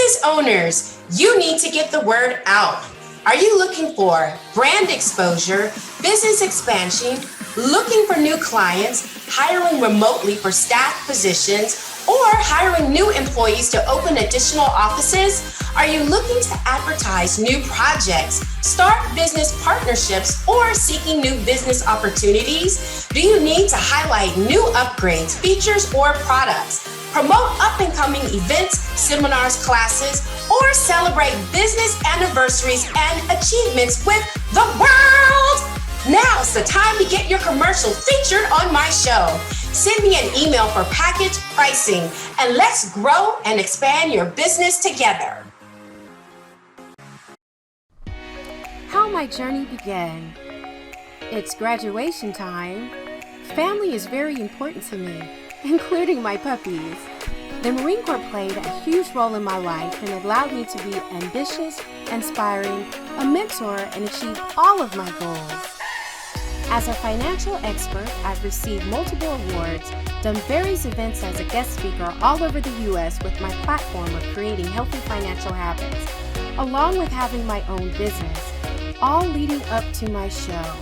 Business owners, you need to get the word out. Are you looking for brand exposure, business expansion, looking for new clients, hiring remotely for staff positions, or hiring new employees to open additional offices? Are you looking to advertise new projects, start business partnerships, or seeking new business opportunities? Do you need to highlight new upgrades, features, or products? Promote up-and-coming events, seminars, classes, or celebrate business anniversaries and achievements with the world? Now's the time to get your commercial featured on my show. Send me an email for package pricing, and let's grow and expand your business together. How my journey began. It's graduation time. Family is very important to me, including my puppies. The Marine Corps played a huge role in my life and allowed me to be ambitious, inspiring, a mentor, and achieve all of my goals. As a financial expert, I've received multiple awards, done various events as a guest speaker all over the U.S. with my platform of creating healthy financial habits, along with having my own business, all leading up to my show.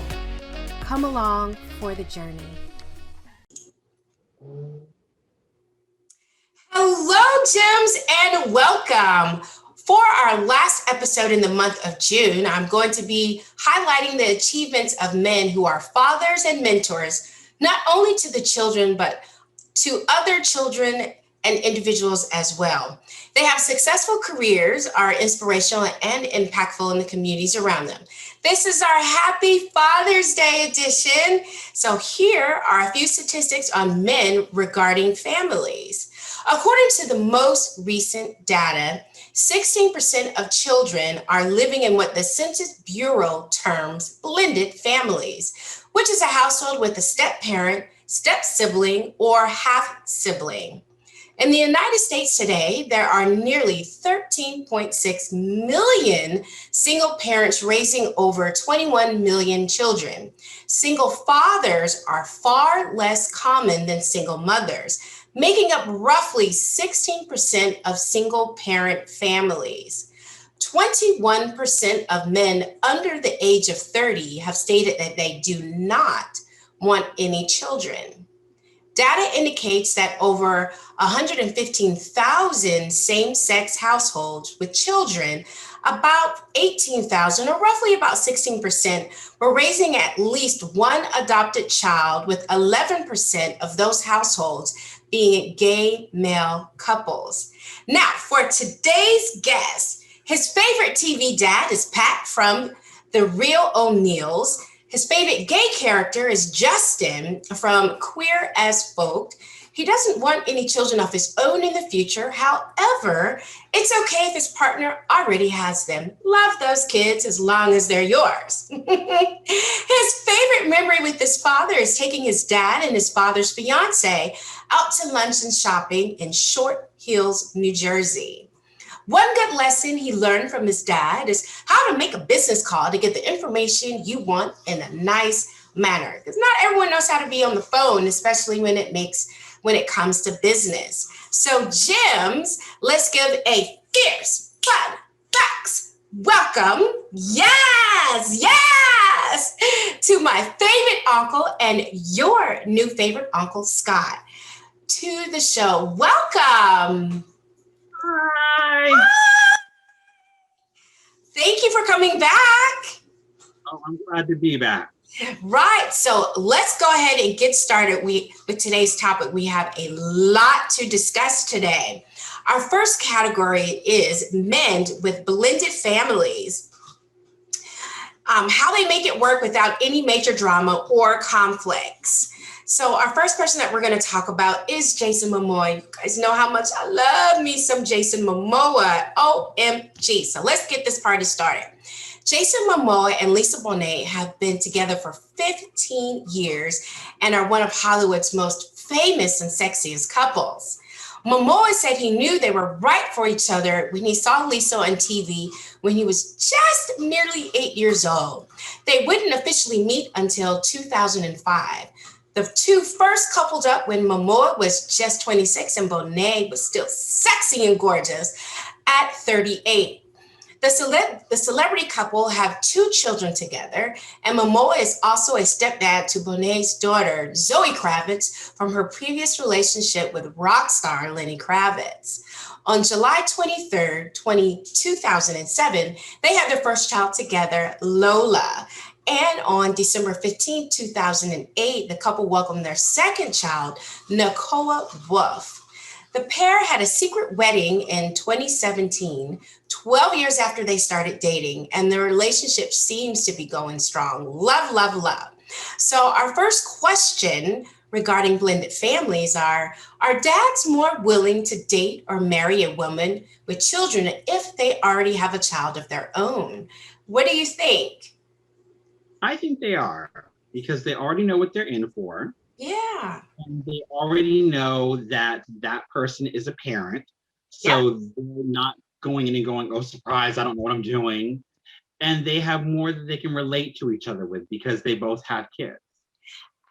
Come along for the journey. Hello, Gems, and welcome. For our last episode in the month of June, I'm going to be highlighting the achievements of men who are fathers and mentors, not only to the children, but to other children and individuals as well. They have successful careers, are inspirational and impactful in the communities around them. This is our Happy Father's Day edition. So here are a few statistics on men regarding families. According to the most recent data, 16% of children are living in what the Census Bureau terms blended families, which is a household with a step-parent, step-sibling, or half-sibling. In the United States today, there are nearly 13.6 million single parents raising over 21 million children. Single fathers are far less common than single mothers, making up roughly 16% of single parent families. 21% of men under the age of 30 have stated that they do not want any children. Data indicates that over 115,000 same-sex households with children, about 18,000, or roughly about 16%, were raising at least one adopted child, with 11% of those households being gay male couples. Now, for today's guest, his favorite TV dad is Pat from The Real O'Neills. His favorite gay character is Justin from Queer as Folk. He doesn't want any children of his own in the future. However, it's okay if his partner already has them. Love those kids as long as they're yours. His favorite memory with his father is taking his dad and his father's fiance out to lunch and shopping in Short Hills, New Jersey. One good lesson he learned from his dad is how to make a business call to get the information you want in a nice manner. Because not everyone knows how to be on the phone, especially when it comes to business. So, Gems, let's give a fierce, fun, facts welcome. Yes, to my favorite uncle and your new favorite uncle, Scott, to the show. Welcome. Hi. Thank you for coming back. Oh, I'm glad to be back. Right, so let's go ahead and get started with today's topic. We have a lot to discuss today. Our first category is men with blended families. How they make it work without any major drama or conflicts. So our first person that we're going to talk about is Jason Momoa. You guys know how much I love me some Jason Momoa. OMG. So let's get this party started. Jason Momoa and Lisa Bonet have been together for 15 years and are one of Hollywood's most famous and sexiest couples. Momoa said he knew they were right for each other when he saw Lisa on TV when he was just nearly 8 years old. They wouldn't officially meet until 2005. The two first coupled up when Momoa was just 26 and Bonet was still sexy and gorgeous. At 38, the celebrity couple have two children together, and Momoa is also a stepdad to Bonet's daughter, Zoe Kravitz, from her previous relationship with rock star Lenny Kravitz. On July 23rd, 2007, they had their first child together, Lola. And on December 15th, 2008, the couple welcomed their second child, Nakoa Wolf. The pair had a secret wedding in 2017, 12 years after they started dating, and their relationship seems to be going strong. Love, love, love. So, our first question regarding blended families are dads more willing to date or marry a woman with children if they already have a child of their own? What do you think? I think they are because they already know what they're in for. Yeah. And they already know that that person is a parent. Yep. So they're not going in and going, oh, surprise, I don't know what I'm doing. And they have more that they can relate to each other with because they both have kids.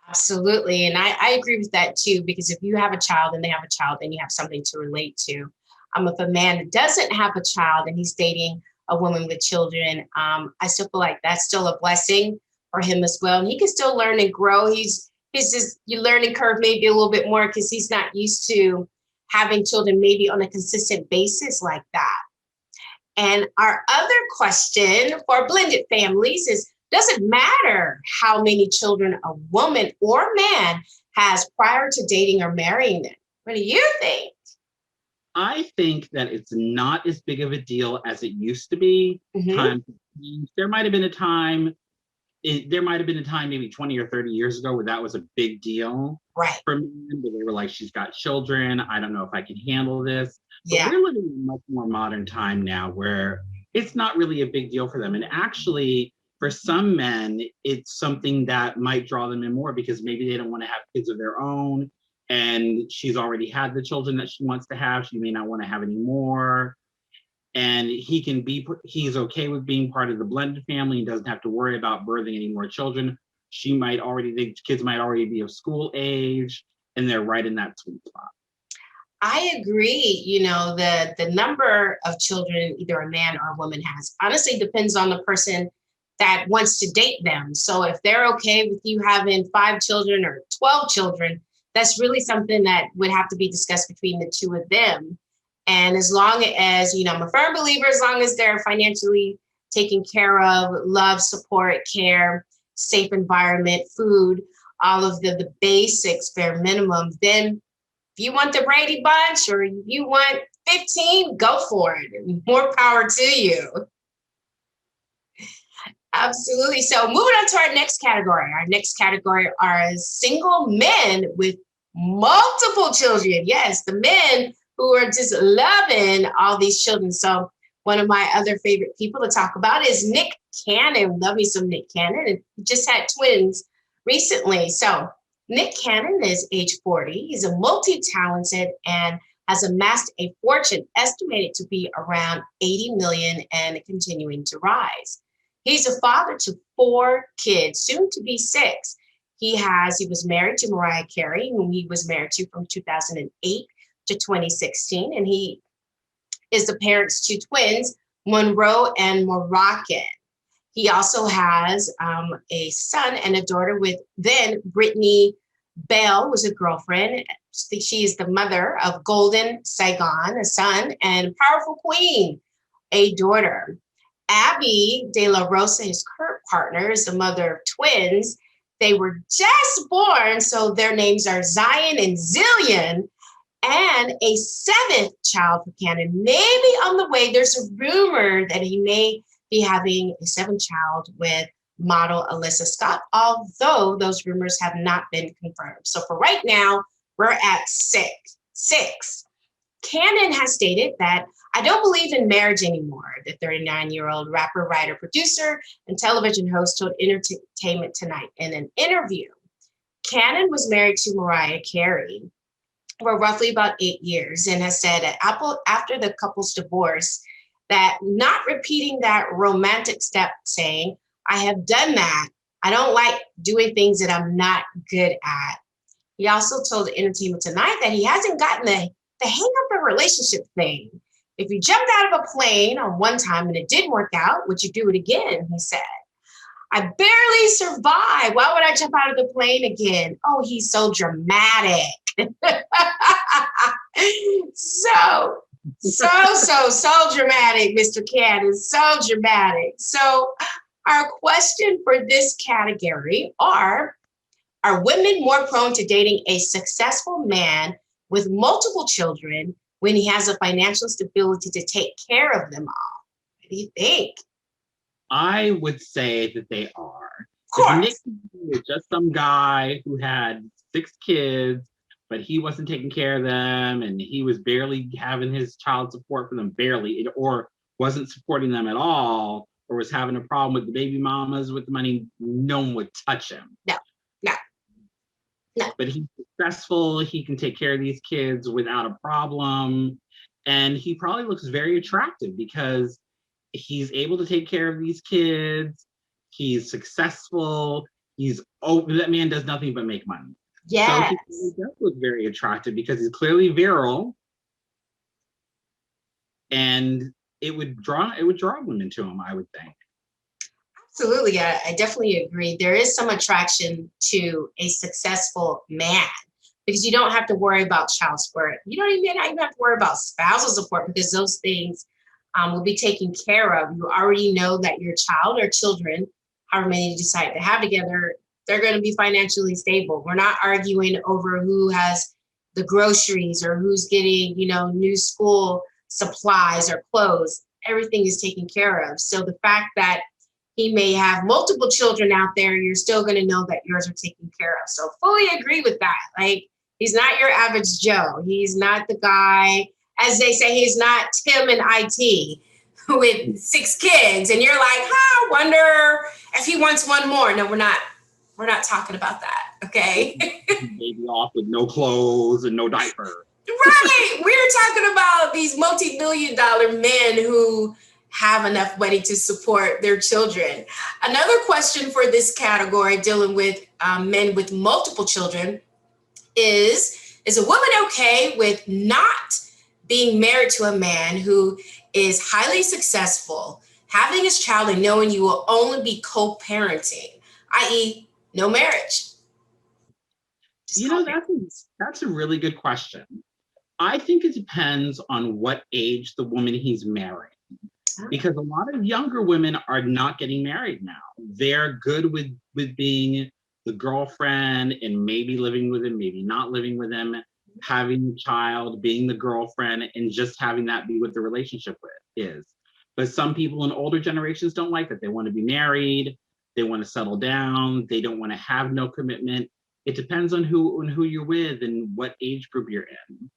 Absolutely. And I agree with that too, because if you have a child and they have a child, then you have something to relate to. If a man doesn't have a child and he's dating a woman with children, I still feel like that's still a blessing for him as well. And he can still learn and grow. He's just, your learning curve maybe a little bit more because he's not used to having children maybe on a consistent basis like that. And our other question for blended families is, does it matter how many children a woman or man has prior to dating or marrying them? What do you think? I think that it's not as big of a deal as it used to be. Mm-hmm. There might have been a time, maybe 20 or 30 years ago where that was a big deal. Right. For men, where they were like, she's got children. I don't know if I can handle this. But Yeah. we're living in a much more modern time now where it's not really a big deal for them. And actually, for some men, it's something that might draw them in more because maybe they don't want to have kids of their own. And she's already had the children that she wants to have. She may not want to have any more. And he's okay with being part of the blended family and doesn't have to worry about birthing any more children. The kids might already be of school age, and they're right in that sweet spot. I agree. The number of children either a man or a woman has honestly depends on the person that wants to date them. So if they're okay with you having 5 children or 12 children, that's really something that would have to be discussed between the two of them. And as long as, I'm a firm believer, as long as they're financially taken care of, love, support, care, safe environment, food, all of the basics, bare minimum, then if you want the Brady Bunch or you want 15, go for it. More power to you. Absolutely. So moving on to our next category. Our next category are single men with multiple children. Yes, the men who are just loving all these children. So one of my other favorite people to talk about is Nick Cannon. Love me some Nick Cannon. And just had twins recently. So Nick Cannon is age 40. He's a multi-talented and has amassed a fortune estimated to be around 80 million and continuing to rise. He's a father to 4 kids, soon to be 6. He was married to Mariah Carey, whom he was married to from 2008 to 2016. And he is the parents to twins, Monroe and Moroccan. He also has a son and a daughter with then Brittany Bell, was a girlfriend. She is the mother of Golden Saigon, a son, and Powerful Queen, a daughter. Abby De La Rosa, his current partner, is the mother of twins. They were just born, so their names are Zion and Zillion. And a 7th child for Cannon may be on the way. There's a rumor that he may be having a 7th child with model Alyssa Scott, although those rumors have not been confirmed. So for right now, we're at 6. Cannon has stated that I don't believe in marriage anymore, the 39-year-old rapper, writer, producer, and television host told Entertainment Tonight in an interview. Cannon was married to Mariah Carey for roughly about 8 years and has said that after the couple's divorce, that not repeating that romantic step, saying, I have done that. I don't like doing things that I'm not good at. He also told Entertainment Tonight that he hasn't gotten the hang of the relationship thing. If you jumped out of a plane on one time and it didn't work out, would you do it again? He said. I barely survived. Why would I jump out of the plane again? Oh, he's so dramatic. so dramatic, Mr. Candace. So dramatic. So our question for this category are women more prone to dating a successful man with multiple children when he has a financial stability to take care of them all? What do you think? I would say that they are. Of course. If Nick was just some guy who had 6 kids, but he wasn't taking care of them and he was barely having his child support for them, barely, or wasn't supporting them at all, or was having a problem with the baby mamas with the money, no one would touch him. No. But he's successful, he can take care of these kids without a problem. And he probably looks very attractive because he's able to take care of these kids. He's successful. That man does nothing but make money. Yes. So he does look very attractive because he's clearly virile. And it would draw women to him, I would think. Absolutely. I definitely agree. There is some attraction to a successful man because you don't have to worry about child support. You don't even have to worry about spousal support because those things will be taken care of. You already know that your child or children, however many you decide to have together, they're going to be financially stable. We're not arguing over who has the groceries or who's getting, new school supplies or clothes. Everything is taken care of. So the fact that he may have multiple children out there, you're still going to know that yours are taken care of. So fully agree with that. Like, he's not your average Joe. He's not the guy, as they say, he's not Tim in IT with 6 kids. And you're like, I wonder if he wants one more. No, we're not talking about that. Okay. Baby off with no clothes and no diaper. Right. We're talking about these multi-million-dollar men who have enough money to support their children. Another question for this category dealing with men with multiple children is a woman okay with not being married to a man who is highly successful, having his child and knowing you will only be co-parenting, i.e. no marriage? That's a really good question. I think it depends on what age the woman he's marrying. Because a lot of younger women are not getting married now. They're good with being the girlfriend and maybe living with him, maybe not living with him, having a child, being the girlfriend, and just having that be what the relationship is. But some people in older generations don't like that. They want to be married. They want to settle down. They don't want to have no commitment. It depends on who you're with and what age group you're in.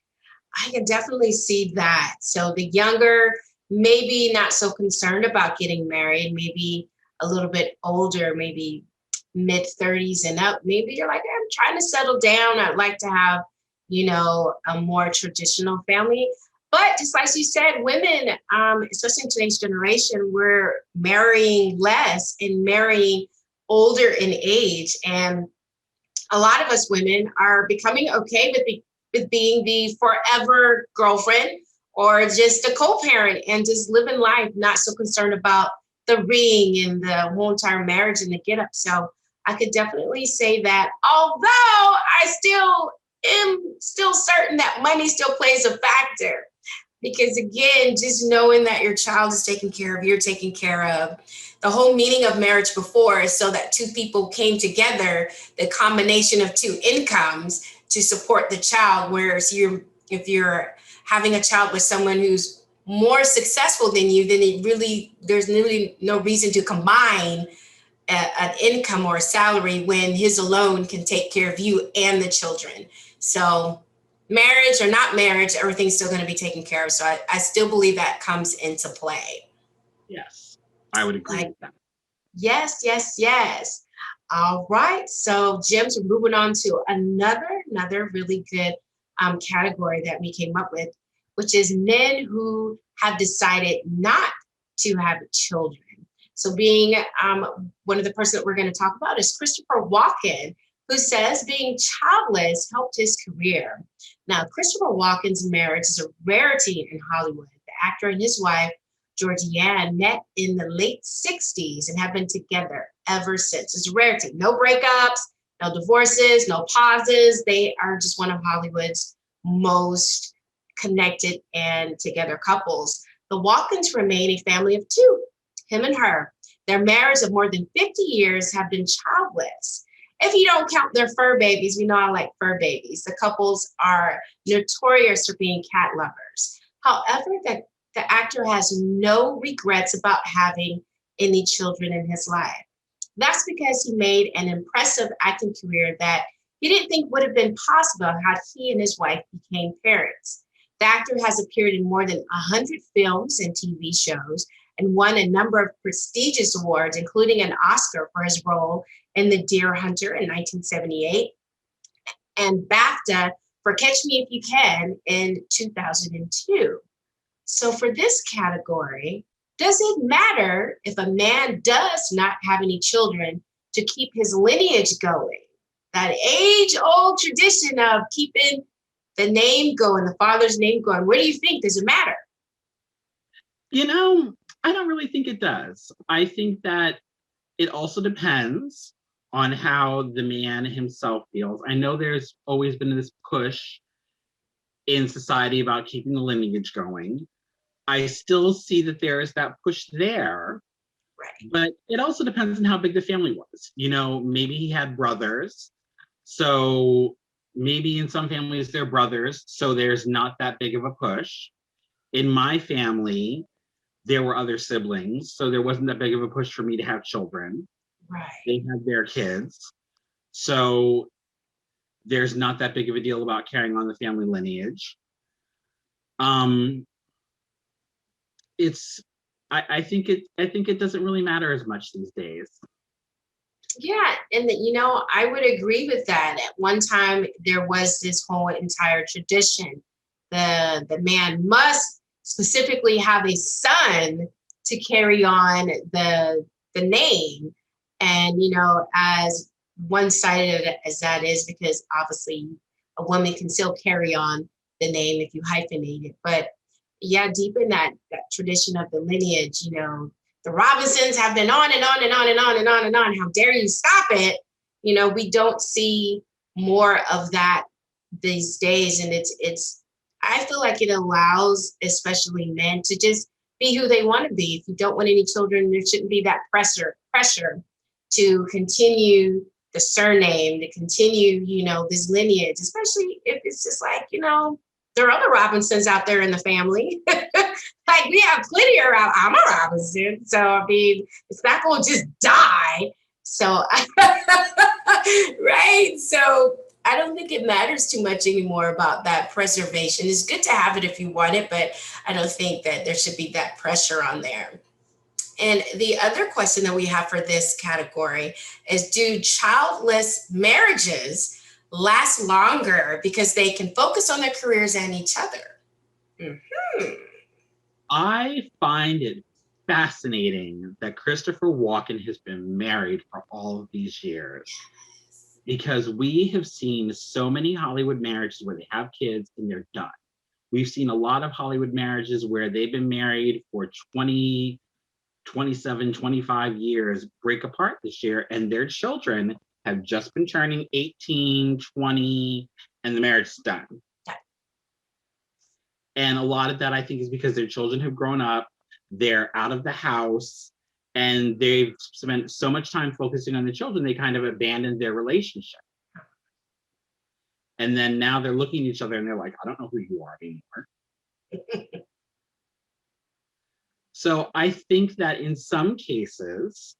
I can definitely see that. So the younger, maybe not so concerned about getting married, maybe a little bit older, maybe mid-30s and up. Maybe you're like, I'm trying to settle down. I'd like to have, a more traditional family. But just like you said, women, especially in today's generation, we're marrying less and marrying older in age. And a lot of us women are becoming okay with being the forever girlfriend or just a co-parent and just living life, not so concerned about the ring and the whole entire marriage and the get up. So I could definitely say that, although I still am certain that money still plays a factor. Because again, just knowing that your child is taken care of, you're taken care of. The whole meaning of marriage before is so that 2 people came together, the combination of 2 incomes to support the child. Whereas if you're having a child with someone who's more successful than you, then there's really no reason to combine an income or a salary when his alone can take care of you and the children. So marriage or not marriage, everything's still going to be taken care of. So I still believe that comes into play. Yes, I would agree with that. Yes. All right. So, Jim, we're moving on to another really good category that we came up with, which is men who have decided not to have children. So being one of the person that we're going to talk about is Christopher Walken, who says being childless helped his career. Now, Christopher Walken's marriage is a rarity in Hollywood. The actor and his wife, Georgianne, met in the late 60s and have been together ever since. It's a rarity. No breakups, no divorces, no pauses. They are just one of Hollywood's most connected and together couples. The Walkens remain a family of two, him and her. Their marriage of more than 50 years have been childless. If you don't count their fur babies, we know I like fur babies. The couples are notorious for being cat lovers. However, the actor has no regrets about having any children in his life. That's because he made an impressive acting career that he didn't think would have been possible had he and his wife became parents. The actor has appeared in more than 100 films and TV shows and won a number of prestigious awards, including an Oscar for his role in The Deer Hunter in 1978 and BAFTA for Catch Me If You Can in 2002. So for this category, does it matter if a man does not have any children to keep his lineage going? That age-old tradition of keeping the name going, the father's name going. What do you think? Does it matter? I don't really think it does. I think that it also depends on how the man himself feels. I know there's always been this push in society about keeping the lineage going. I still see that there is that push there, Right. but it also depends on how big the family was. Maybe he had brothers, so maybe in some families they're brothers, so there's not that big of a push. In my family, there were other siblings, so there wasn't that big of a push for me to have children. Right. They had their kids, so there's not that big of a deal about carrying on the family lineage. I think it doesn't really matter as much these days. Yeah, and I would agree with that. At one time, there was this whole entire tradition. The man must specifically have a son to carry on the name. And as one-sided as that is, because obviously a woman can still carry on the name if you hyphenate it. But yeah, deep in that tradition of the lineage, the Robinsons have been on and on and on and on and on and on. How dare you stop it? We don't see more of that these days. And I feel like it allows, especially men, to just be who they want to be. If you don't want any children, there shouldn't be that pressure to continue the surname, to continue, this lineage, especially if it's just like, there are other Robinsons out there in the family. Like we have plenty around. I'm a Robinson. So, I mean, it's not going to just die. So, right. So I don't think it matters too much anymore about that preservation. It's good to have it if you want it, but I don't think that there should be that pressure on there. And the other question that we have for this category is, do childless marriages last longer because they can focus on their careers and each other? Mm-hmm. I find it fascinating that Christopher Walken has been married for all of these years, because we have seen so many Hollywood marriages where they have kids and they're done. We've seen a lot of Hollywood marriages where they've been married for 20, 27, 25 years, break apart this year, and their children have just been turning 18, 20, and the marriage is done. And a lot of that, I think, is because their children have grown up, they're out of the house, and they've spent so much time focusing on the children, they kind of abandoned their relationship. And then now they're looking at each other and they're like, I don't know who you are anymore. So I think that in some cases,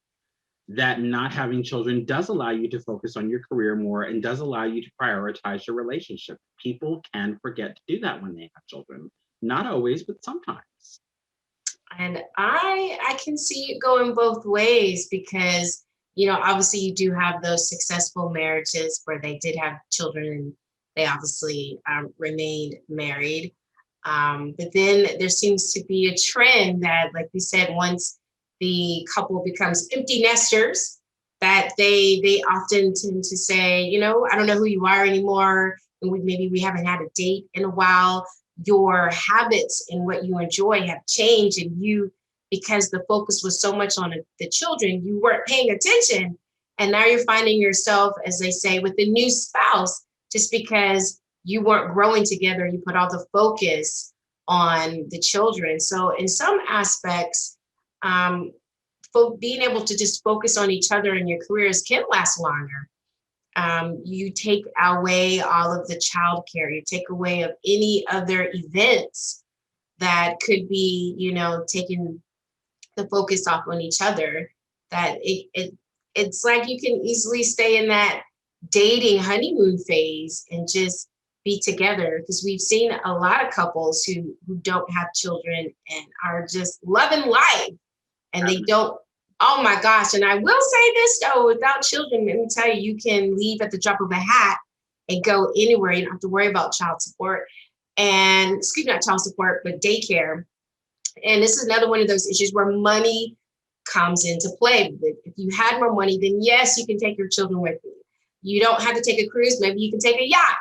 that not having children does allow you to focus on your career more and does allow you to prioritize your relationship. People can forget to do that when they have children. Not always, but sometimes. And I can see it going both ways because, obviously you do have those successful marriages where they did have children and they obviously remained married. But then there seems to be a trend that, like we said, once the couple becomes empty nesters, that they often tend to say, I don't know who you are anymore. And maybe we haven't had a date in a while. your habits and what you enjoy have changed, and you, because the focus was so much on the children, you weren't paying attention. And now you're finding yourself, as they say, with a new spouse, just because you weren't growing together. You put all the focus on the children. So in some aspects, being able to just focus on each other and your careers can last longer. You take away all of the childcare, you take away of any other events that could be, taking the focus off on each other. That it's like you can easily stay in that dating honeymoon phase and just be together, because we've seen a lot of couples who don't have children and are just loving life, and they don't. Oh my gosh. And I will say this though, without children, let me tell you, you can leave at the drop of a hat and go anywhere. You don't have to worry about child support and, excuse me, not child support, but daycare. And this is another one of those issues where money comes into play. If you had more money, then yes, you can take your children with you. You don't have to take a cruise. Maybe you can take a yacht,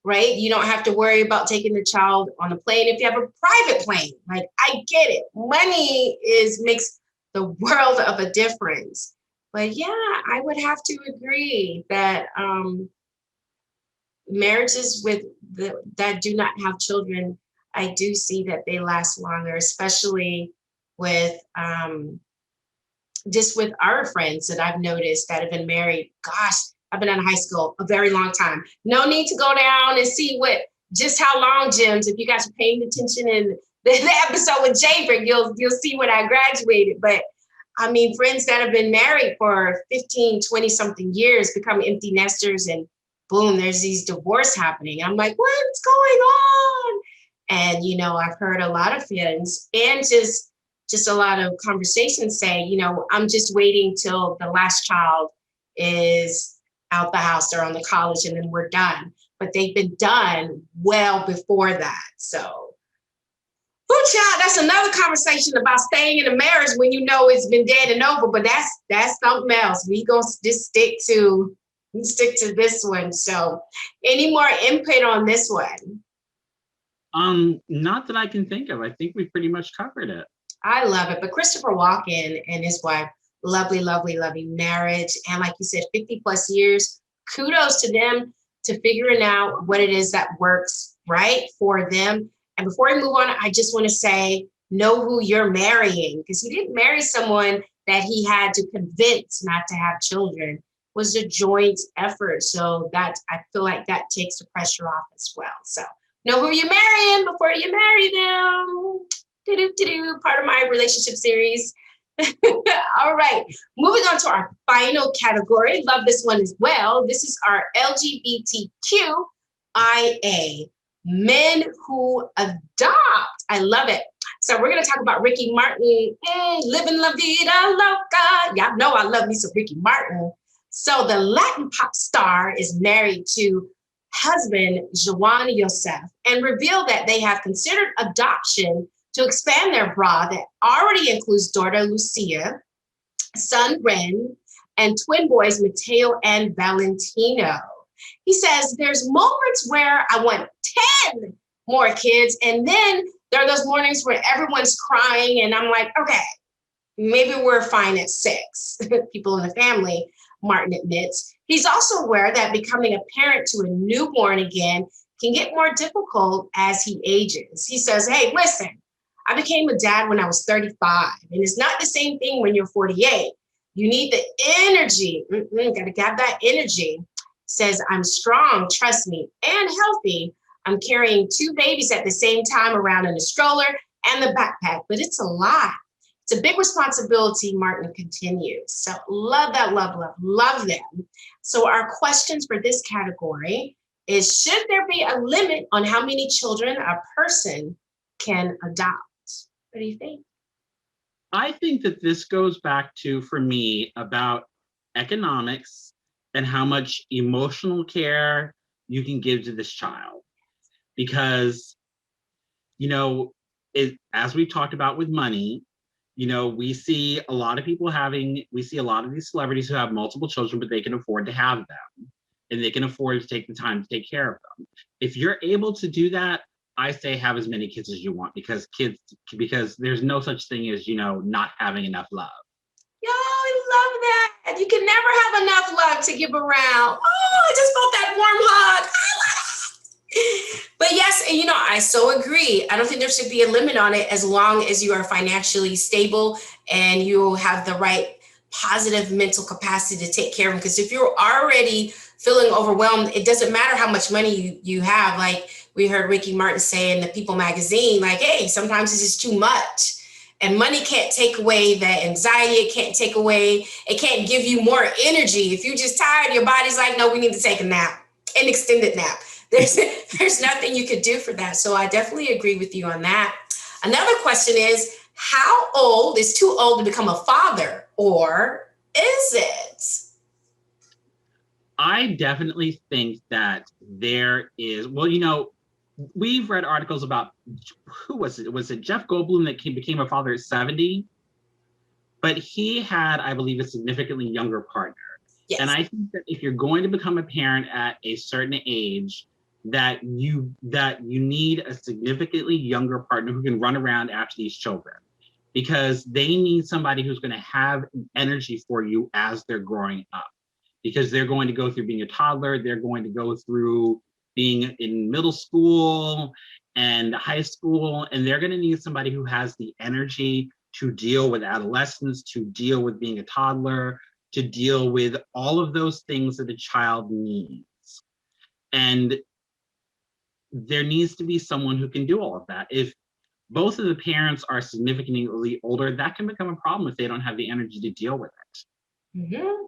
right? You don't have to worry about taking the child on a plane if you have a private plane. Like, I get it. Money makes the world of a difference. But yeah, I would have to agree that marriages that do not have children, I do see that they last longer, especially with just with our friends that I've noticed that have been married. Gosh, I've been in high school a very long time. No need to go down and see just how long, Jims. If you guys are paying attention in the episode with Jaybrick, you'll see when I graduated. But I mean, friends that have been married for 15, 20 something years become empty nesters, and boom, there's these divorce happening. I'm like, what's going on? And, I've heard a lot of friends and just a lot of conversations say, I'm just waiting till the last child is out the house or on the college, and then we're done. But they've been done well before that. So, child, that's another conversation about staying in a marriage when you know it's been dead and over. But that's something else. We gonna just stick to this one. So, any more input on this one? Not that I can think of. I think we pretty much covered it. I love it. But Christopher Walken and his wife, lovely, lovely, lovely marriage. And like you said, 50 plus years. Kudos to them to figuring out what it is that works right for them. And before we move on, I just want to say, know who you're marrying, because he didn't marry someone that he had to convince not to have children. It was a joint effort. So I feel like that takes the pressure off as well. So know who you're marrying before you marry them. Part of my relationship series. All right, moving on to our final category. Love this one as well. This is our LGBTQIA, men who adopt. I love it. So we're going to talk about Ricky Martin, living La Vida Loca. Y'all know I love me some Ricky Martin. So the Latin pop star is married to husband Juan Yosef and revealed that they have considered adoption to expand their bra that already includes daughter Lucia, son Ren, and twin boys Mateo and Valentino. He says there's moments where I want 10 more kids, and then there are those mornings where everyone's crying and I'm like, okay, maybe we're fine at 6 people in the family, Martin admits. He's also aware that becoming a parent to a newborn again can get more difficult as he ages. He says, hey, listen, I became a dad when I was 35, and it's not the same thing when you're 48. You need the energy. Got to have that energy. Says, I'm strong, trust me, and healthy. I'm carrying 2 babies at the same time around in a stroller and the backpack, but it's a lot. It's a big responsibility, Martin continues. So love that, love them. So our questions for this category is, should there be a limit on how many children a person can adopt? What do you think? I think that this goes back to, for me, about economics and how much emotional care you can give to this child. Because, as we talked about with money, we see a lot of these celebrities who have multiple children, but they can afford to have them. And they can afford to take the time to take care of them. If you're able to do that, I say have as many kids as you want, because there's no such thing as, not having enough love. Yo, I love that. You can never have enough love to give around. Oh, I just felt that warm hug. But yes, and I so agree. I don't think there should be a limit on it, as long as you are financially stable and you have the right positive mental capacity to take care of them. Because if you're already feeling overwhelmed, it doesn't matter how much money you have. Like we heard Ricky Martin say in the People magazine, like, hey, sometimes it's just too much. And money can't take away that anxiety. It can't give you more energy. If you're just tired, your body's like, no, we need to take a nap, an extended nap. There's nothing you could do for that. So I definitely agree with you on that. Another question is, how old is too old to become a father, or is it? I definitely think that there is, we've read articles about, who was it? Was it Jeff Goldblum that became a father at 70? But he had, I believe, a significantly younger partner. Yes. And I think that if you're going to become a parent at a certain age, that you need a significantly younger partner who can run around after these children, because they need somebody who's going to have energy for you as they're growing up, because they're going to go through being a toddler, they're going to go through being in middle school and high school, and they're going to need somebody who has the energy to deal with adolescence, to deal with being a toddler, to deal with all of those things that a child needs. And there needs to be someone who can do all of that. If both of the parents are significantly older, that can become a problem if they don't have the energy to deal with it. Mm-hmm.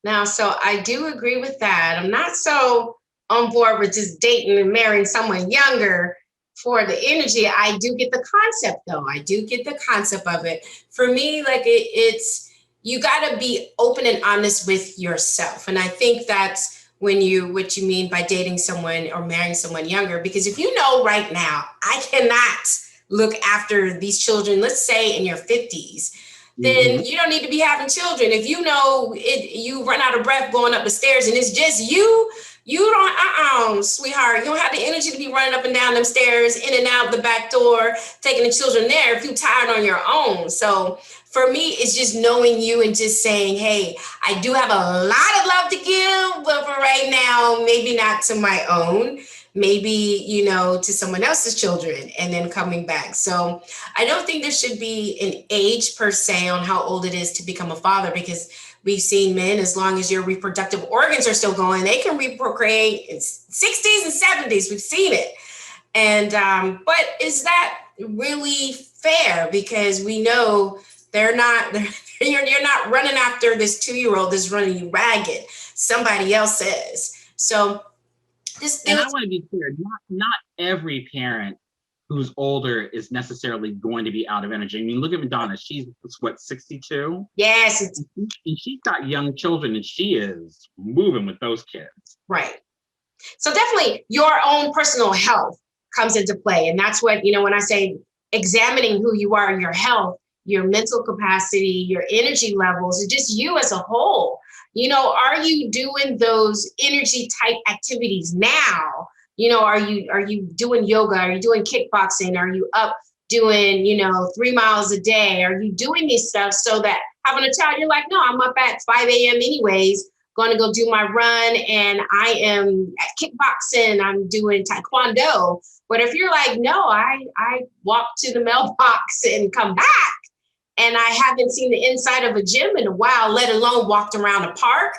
Now, so I do agree with that. I'm not so on board with just dating and marrying someone younger for the energy. I do get the concept, though. I do get the concept of it. For me, like it's you got to be open and honest with yourself, and I think that's what you mean by dating someone or marrying someone younger. Because if you know right now, I cannot look after these children, let's say in your 50s, then you don't need to be having children. If you know you run out of breath going up the stairs and it's just you don't, sweetheart, you don't have the energy to be running up and down them stairs, in and out the back door, taking the children there if you're tired on your own. So for me, it's just knowing you and just saying, hey, I do have a lot of love to give, but for right now, maybe not to my own, maybe, to someone else's children, and then coming back. So I don't think there should be an age per se on how old it is to become a father, because we've seen men, as long as your reproductive organs are still going, they can reprocreate in 60s and 70s. We've seen it. And but is that really fair? Because we know you're not running after this 2-year-old that's running you ragged. Somebody else is. So and I want to be clear, not every parent who's older is necessarily going to be out of energy. I mean, look at Madonna. She's what, 62? Yes. And she's got young children, and she is moving with those kids. Right. So definitely your own personal health comes into play. And that's what, when I say examining who you are, your health, your mental capacity, your energy levels, just you as a whole. Are you doing those energy type activities now? Are you doing yoga? Are you doing kickboxing? Are you up doing, 3 miles a day? Are you doing these stuff so that having a child, you're like, no, I'm up at 5 a.m. anyways, going to go do my run, and I am at kickboxing, I'm doing taekwondo. But if you're like, no, I walk to the mailbox and come back, and I haven't seen the inside of a gym in a while, let alone walked around a park.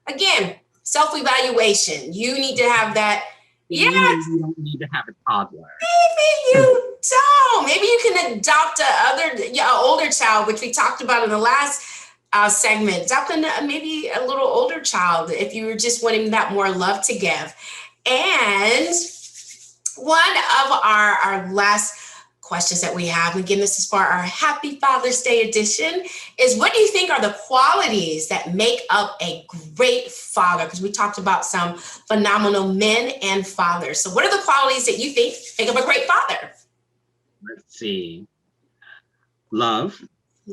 Again, self-evaluation. You need to have that. Yeah. You don't need to have a toddler. Maybe you don't. Maybe you can adopt an older child, which we talked about in the last segment. Adopt maybe a little older child if you were just wanting that more love to give. And one of our last questions that we have, again, this is for our Happy Father's Day edition, is what do you think are the qualities that make up a great father? Because we talked about some phenomenal men and fathers. So what are the qualities that you think make up a great father? Let's see. Love,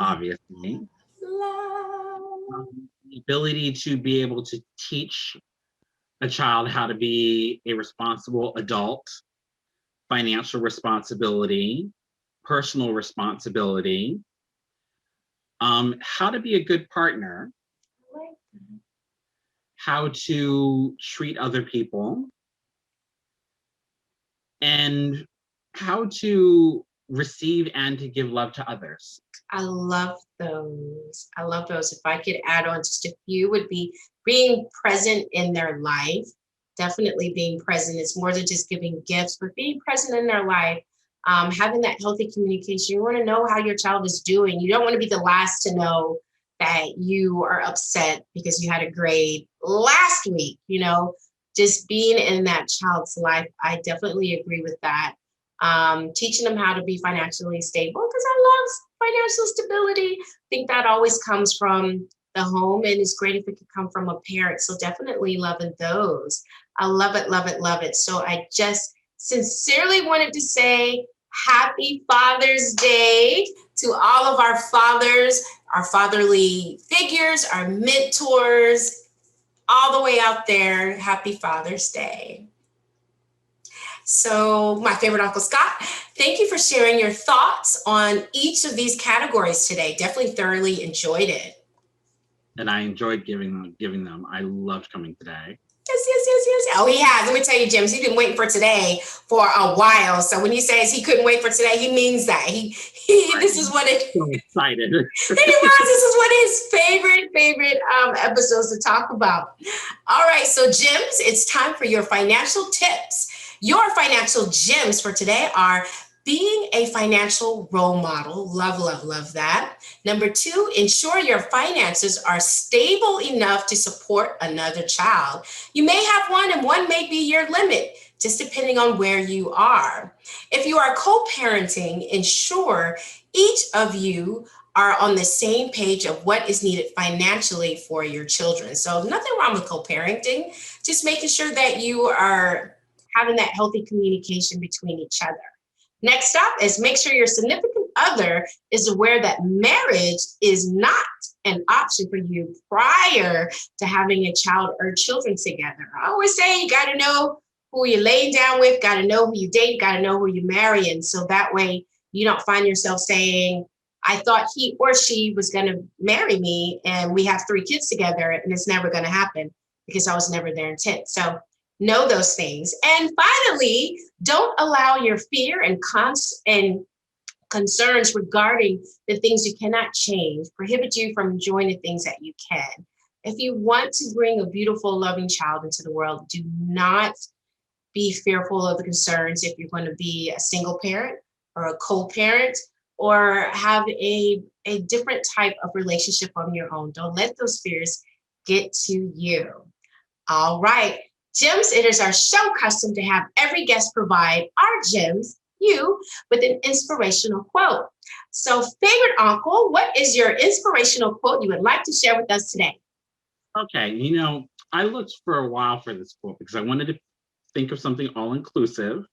obviously. Love. The ability to be able to teach a child how to be a responsible adult. financial responsibility, personal responsibility, how to be a good partner, how to treat other people, and how to receive and to give love to others. I love those. I love those. If I could add on just a few, would be being present in their life. Definitely being present. It's more than just giving gifts, but being present in their life. Having that healthy communication. You want to know how your child is doing. You don't want to be the last to know that you are upset because you had a grade last week. Just being in that child's life. I definitely agree with that. Teaching them how to be financially stable, because I love financial stability. I think that always comes from the home, and it's great if it could come from a parent. So definitely loving those. I love it, love it, love it. So I just sincerely wanted to say happy Father's Day to all of our fathers, our fatherly figures, our mentors, all the way out there. Happy Father's Day. So my favorite Uncle Scott, thank you for sharing your thoughts on each of these categories today. Definitely thoroughly enjoyed it. And I enjoyed giving them. I loved coming today. Yes. Oh, he has. Let me tell you, James, he's been waiting for today for a while. So when he says he couldn't wait for today, he means that. This is what it. So excited. This is what his favorite episodes to talk about. All right, so Jims, it's time for your financial tips. Your financial gems for today are being a financial role model. Love, love, love that. Number 2, ensure your finances are stable enough to support another child. You may have one and one may be your limit, just depending on where you are. If you are co-parenting, ensure each of you are on the same page of what is needed financially for your children. So nothing wrong with co-parenting, just making sure that you are having that healthy communication between each other. Next up is make sure your significant other is aware that marriage is not an option for you prior to having a child or children together. I always say you got to know who you're laying down with, got to know who you date, got to know who you're marrying. So that way you don't find yourself saying, I thought he or she was going to marry me and we have 3 kids together and it's never going to happen because I was never their intent. So know those things. And finally, don't allow your fear and concerns regarding the things you cannot change prohibit you from enjoying the things that you can. If you want to bring a beautiful, loving child into the world, do not be fearful of the concerns if you're going to be a single parent or a co-parent or have a different type of relationship on your own. Don't let those fears get to you. All right. Gems, it is our show custom to have every guest provide our gems, you, with an inspirational quote. So, favorite uncle, what is your inspirational quote you would like to share with us today? Okay, I looked for a while for this quote because I wanted to think of something all-inclusive,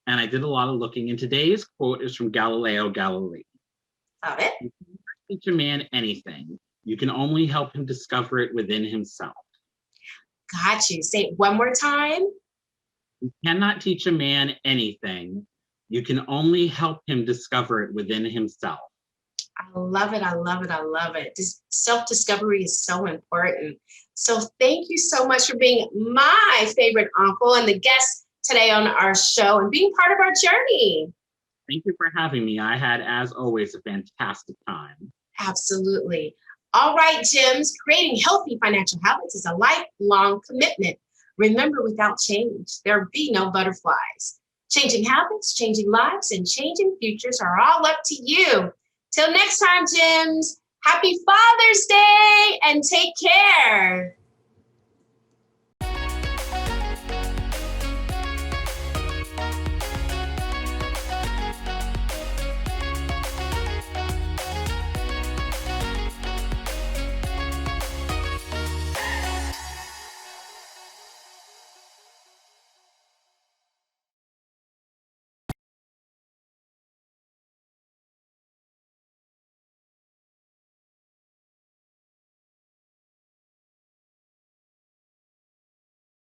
and I did a lot of looking. And today's quote is from Galileo Galilei. Love it. You can't teach a man anything. You can only help him discover it within himself. Got you. Say it one more time. You cannot teach a man anything. You can only help him discover it within himself. I love it. I love it. I love it. This self-discovery is so important. So thank you so much for being my favorite uncle and the guest today on our show and being part of our journey. Thank you for having me. I had, as always, a fantastic time. Absolutely. All right, Gems, creating healthy financial habits is a lifelong commitment. Remember, without change, there be no butterflies. Changing habits, changing lives, and changing futures are all up to you. Till next time, Gems, happy Father's Day and take care.